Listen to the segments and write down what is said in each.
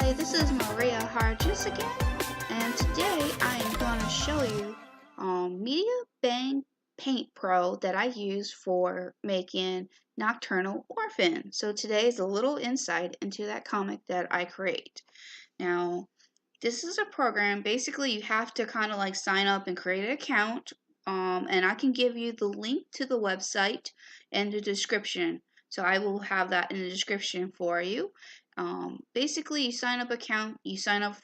Hi, this is Maria Hargis again, and today I am going to show you Medibang Paint Pro that I use for making Nocturnal Orphan. So today is a little insight into that comic that I create. Now, this is a program, basically you have to kind of like sign up and create an account, and I can give you the link to the website in the description. So I will have that in the description for you. Basically, you sign up account, you sign up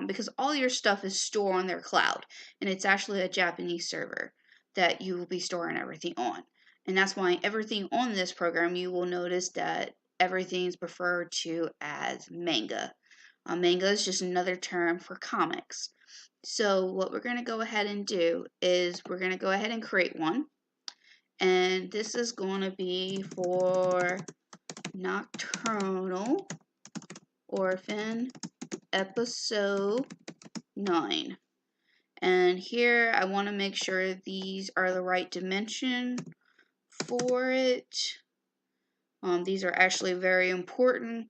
because all your stuff is stored on their cloud, and it's actually a Japanese server that you will be storing everything on. And that's why everything on this program, you will notice that everything is referred to as manga. Manga is just another term for comics. So what we're going to go ahead and do is we're going to go ahead and create one. And this is going to be for Nocturnal Orphan episode 9. And here I want to make sure these are the right dimension for it. These are actually very important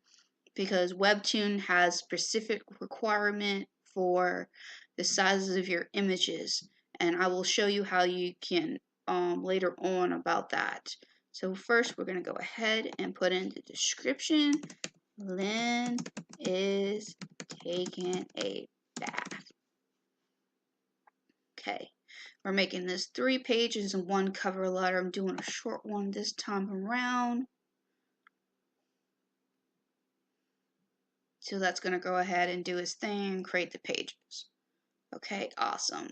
because Webtoon has specific requirement for the sizes of your images, and I will show you how you can later on about that. So first we're going to go ahead and put in the description. Lynn is taking a bath. Okay, we're making this 3 pages and 1 cover letter. I'm doing a short one this time around. So that's going to go ahead and do its thing and create the pages. Okay, awesome.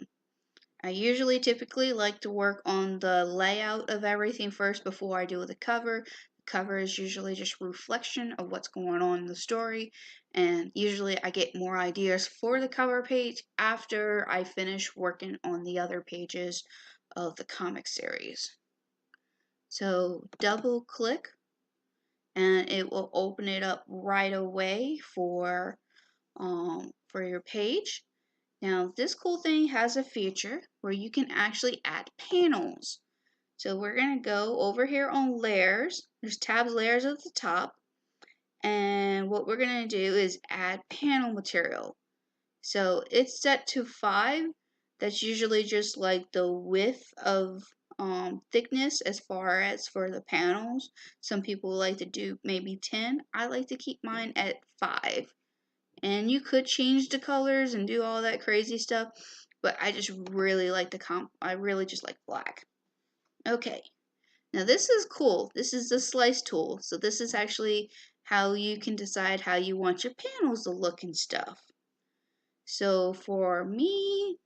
I usually typically like to work on the layout of everything first before I do the cover. The cover is usually just a reflection of what's going on in the story, and usually I get more ideas for the cover page after I finish working on the other pages of the comic series. So double click and it will open it up right away for your page. Now this cool thing has a feature where you can actually add panels. So we're going to go over here on layers. There's tabs layers at the top, and what we're going to do is add panel material. So it's set to 5. That's usually just like the width of thickness as far as for the panels. Some people like to do maybe 10. I like to keep mine at 5. And you could change the colors and do all that crazy stuff, but I just really like I really just like black. Okay, now this is cool. This is the slice tool. So this is actually how you can decide how you want your panels to look and stuff. So for me,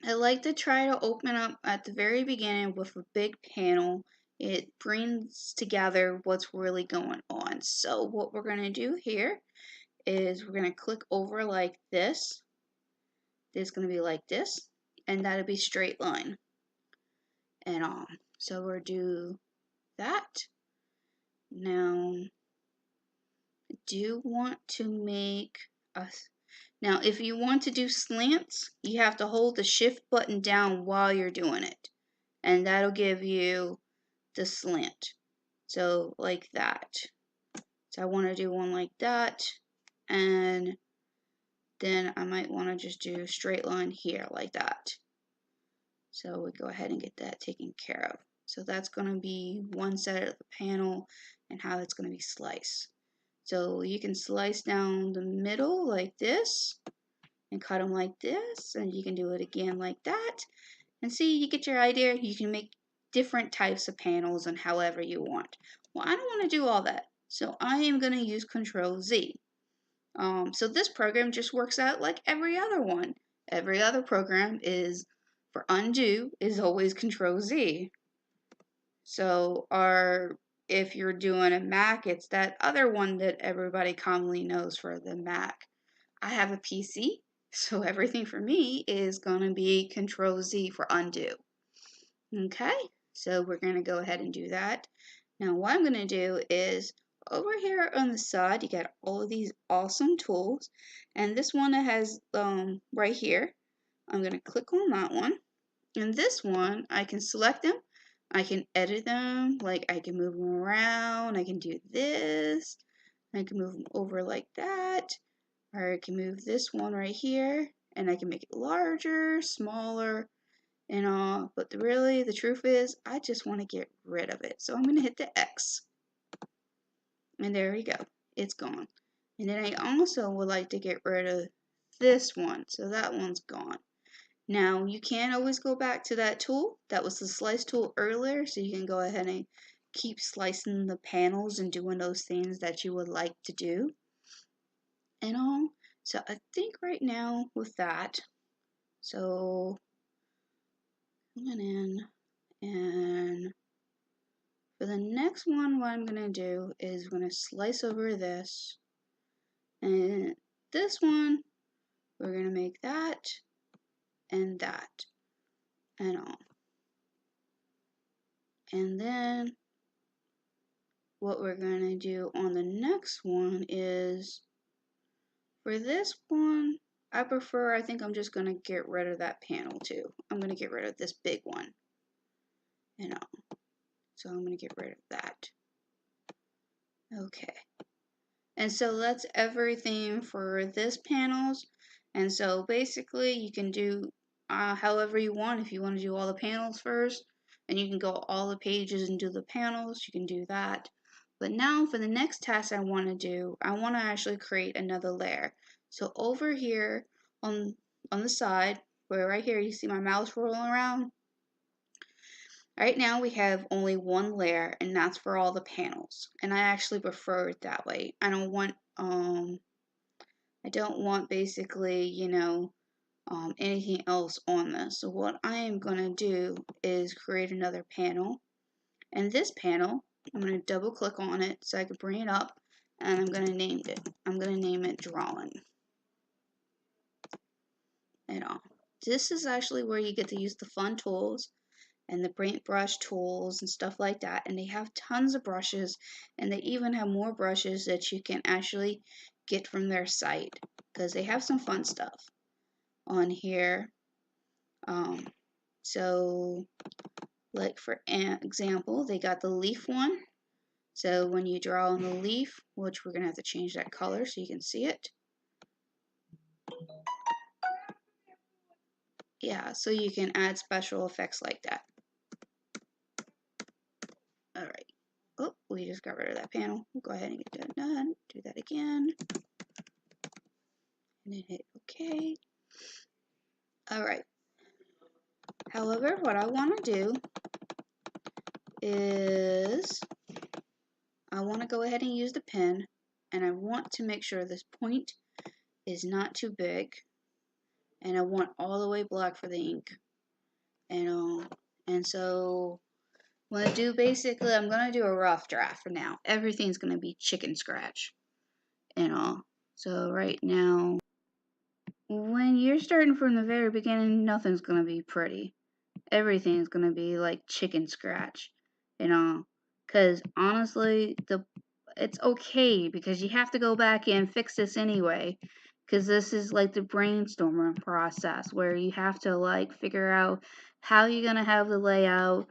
I like to try to open up at the very beginning with a big panel. It brings together what's really going on. So what we're going to do here is we're going to click over like this. It's going to be like this, and that'll be straight line. And so we'll do that. Now, do you want to make us? Now, if you want to do slants, you have to hold the shift button down while you're doing it, and that'll give you the slant. So like that. So I want to do one like that, and then I might want to just do a straight line here like that. So we go ahead and get that taken care of. So that's going to be one side of the panel and how it's going to be sliced. So you can slice down the middle like this and cut them like this, and you can do it again like that. And see, you get your idea. You can make different types of panels and however you want. Well, I don't want to do all that, so I am going to use Control Z. So this program just works out like every other one. Every other program is for undo is always Control Z. So if you're doing a Mac, it's that other one that everybody commonly knows for the Mac. I have a PC, so everything for me is going to be Control Z for undo. Okay, so we're going to go ahead and do that. Now what I'm going to do is over here on the side, you got all of these awesome tools, and this one that has right here, I'm going to click on that one, and this one I can select them, I can edit them, like I can move them around, I can do this, I can move them over like that, or I can move this one right here, and I can make it larger, smaller, and all. But really, the truth is, I just want to get rid of it. So I'm going to hit the X. And there we go. It's gone. And then I also would like to get rid of this one. So that one's gone. Now, you can always go back to that tool. That was the slice tool earlier. So you can go ahead and keep slicing the panels and doing those things that you would like to do. And all. So I think right now with that, so coming in, and for the next one, what I'm going to do is I'm going to slice over this. And this one, we're going to make that and that and all. And then what we're going to do on the next one is, for this one, I think I'm just going to get rid of that panel too. I'm going to get rid of this big one and all. So I'm going to get rid of that. Okay. And so that's everything for this panels. And so basically you can do however you want. If you want to do all the panels first, and you can go all the pages and do the panels, you can do that. But now for the next task I want to do, I want to actually create another layer. So over here on the side, where right here you see my mouse rolling around, right now we have only one layer, and that's for all the panels. And I actually prefer it that way. I don't want basically, anything else on this. So what I am going to do is create another panel. And this panel, I'm going to double click on it so I can bring it up, and I'm going to name it. I'm going to name it Drawing. And all. This is actually where you get to use the fun tools and the paintbrush tools and stuff like that. And they have tons of brushes, and they even have more brushes that you can actually get from their site, because they have some fun stuff on here. So like for example, they got the leaf one. So when you draw on the leaf, which we're gonna have to change that color so you can see it. Yeah, so you can add special effects like that. Alright. Oh, we just got rid of that panel. We'll go ahead and get that done. Do that again. And then hit OK. Alright. However, what I want to do is I want to go ahead and use the pen, and I want to make sure this point is not too big, and I want all the way black for the ink. And so I'm going to do a rough draft for now. Everything's going to be chicken scratch and all. So right now, when you're starting from the very beginning, nothing's going to be pretty. Everything's going to be like chicken scratch and all. Because honestly, it's okay, because you have to go back and fix this anyway. Because this is like the brainstorming process where you have to like figure out how you're going to have the layout,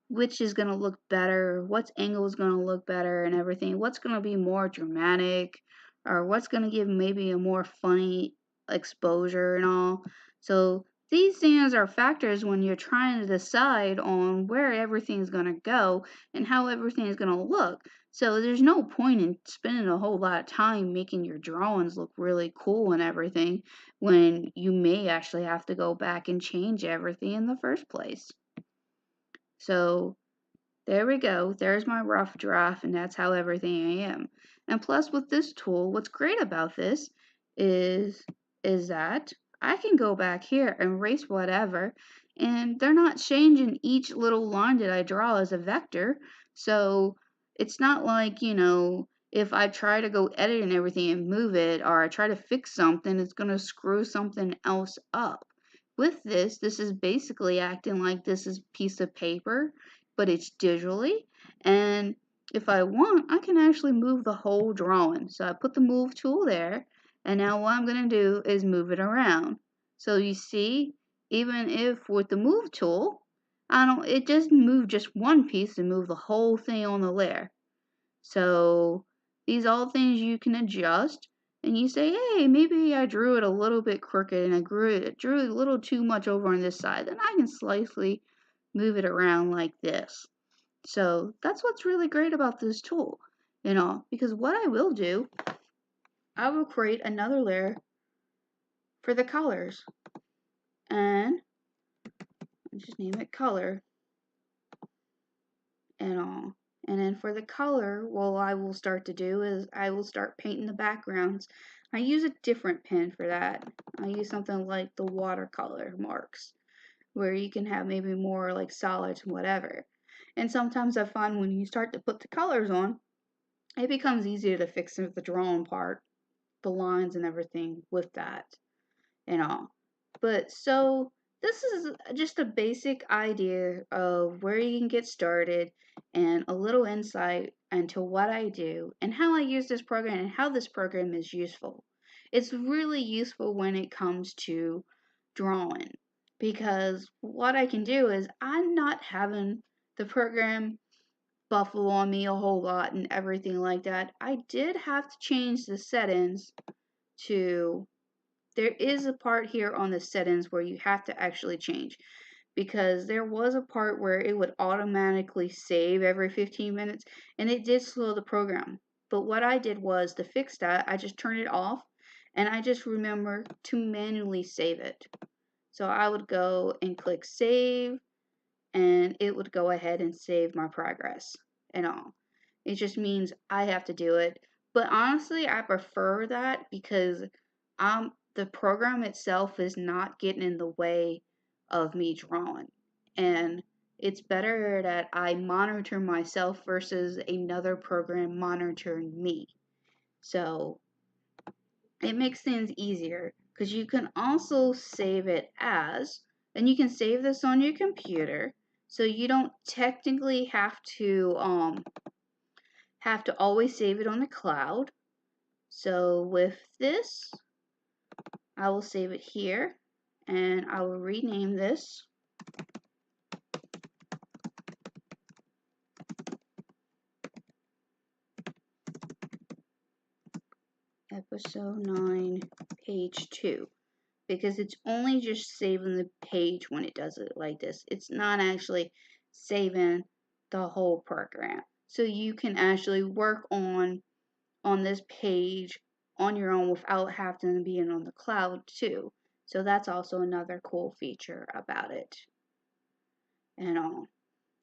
which is going to look better, what angle is going to look better and everything, what's going to be more dramatic, or what's going to give maybe a more funny exposure and all. So these things are factors when you're trying to decide on where everything's going to go and how everything is going to look. So there's no point in spending a whole lot of time making your drawings look really cool and everything when you may actually have to go back and change everything in the first place. So there we go. There's my rough draft, and that's how everything I am. And plus with this tool, what's great about this is that I can go back here and erase whatever, and they're not changing each little line that I draw as a vector. So it's not like, if I try to go edit and everything and move it, or I try to fix something, it's going to screw something else up. With this is basically acting like this is a piece of paper, but it's digitally. And if I want, I can actually move the whole drawing. So I put the move tool there, and now what I'm going to do is move it around. So you see, even if with the move tool, it just moved just one piece to move the whole thing on the layer. So These all things you can adjust, and you say, hey, maybe I drew it a little bit crooked and I drew it a little too much over on this side. Then I can slightly move it around like this. So that's what's really great about this tool, because what I will do, I will create another layer for the colors, and just name it color and all. And then for the color, what I will start to do is I will start painting the backgrounds. I use a different pen for that. I use something like the watercolor marks, where you can have maybe more like solids and whatever. And sometimes I find when you start to put the colors on, it becomes easier to fix the drawing part, the lines and everything with that and all. But so this is just a basic idea of where you can get started and a little insight into what I do and how I use this program and how this program is useful. It's really useful when it comes to drawing, because what I can do is I'm not having the program buffalo on me a whole lot and everything like that. I did have to change the settings to, there is a part here on the settings where you have to actually change, because there was a part where it would automatically save every 15 minutes and it did slow the program. But what I did was, to fix that, I just turned it off and I just remember to manually save it. So I would go and click save, and it would go ahead and save my progress and all. It just means I have to do it. But honestly, I prefer that because the program itself is not getting in the way of me drawing. And it's better that I monitor myself versus another program monitoring me. So it makes things easier, because you can also save it as, and you can save this on your computer, so you don't technically have to always save it on the cloud. So with this, I will save it here, and I will rename this episode 9 page 2, because it's only just saving the page when it does it like this. It's not actually saving the whole program. So you can actually work on this page on your own without having to be on the cloud too. So that's also another cool feature about it and all.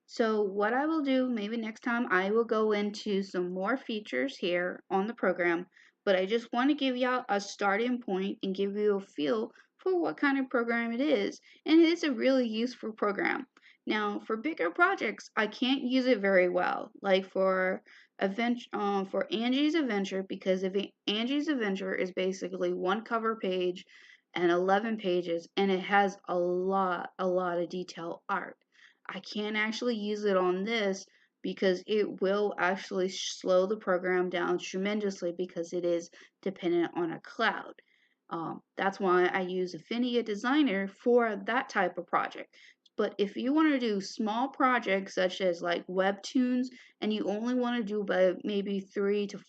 So what I will do, maybe next time, I will go into some more features here on the program, but I just want to give y'all a starting point and give you a feel for what kind of program it is. And it is a really useful program. Now, for bigger projects, I can't use it very well, like for Angie's Adventure, because if Angie's Adventure is basically one cover page and 11 pages, and it has a lot of detailed art. I can't actually use it on this because it will actually slow the program down tremendously, because it is dependent on a cloud. That's why I use Affinity Designer for that type of project. But if you want to do small projects such as like Webtoons, and you only want to do by maybe 3 to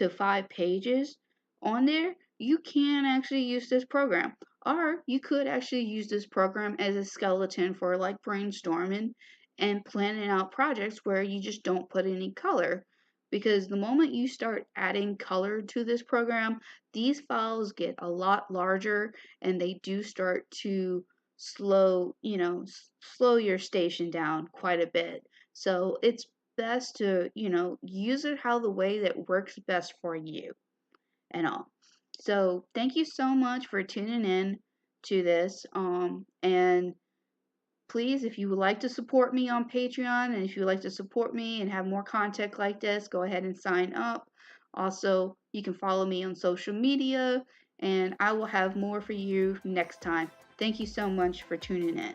5 pages on there, you can actually use this program. Or you could actually use this program as a skeleton for like brainstorming and planning out projects where you just don't put any color. Because the moment you start adding color to this program, these files get a lot larger and they do start to slow your station down quite a bit. So it's best to, use it how the way that works best for you and all. So thank you so much for tuning in to this. And please, if you would like to support me on Patreon, and if you would like to support me and have more content like this, go ahead and sign up. Also, you can follow me on social media, and I will have more for you next time. Thank you so much for tuning in.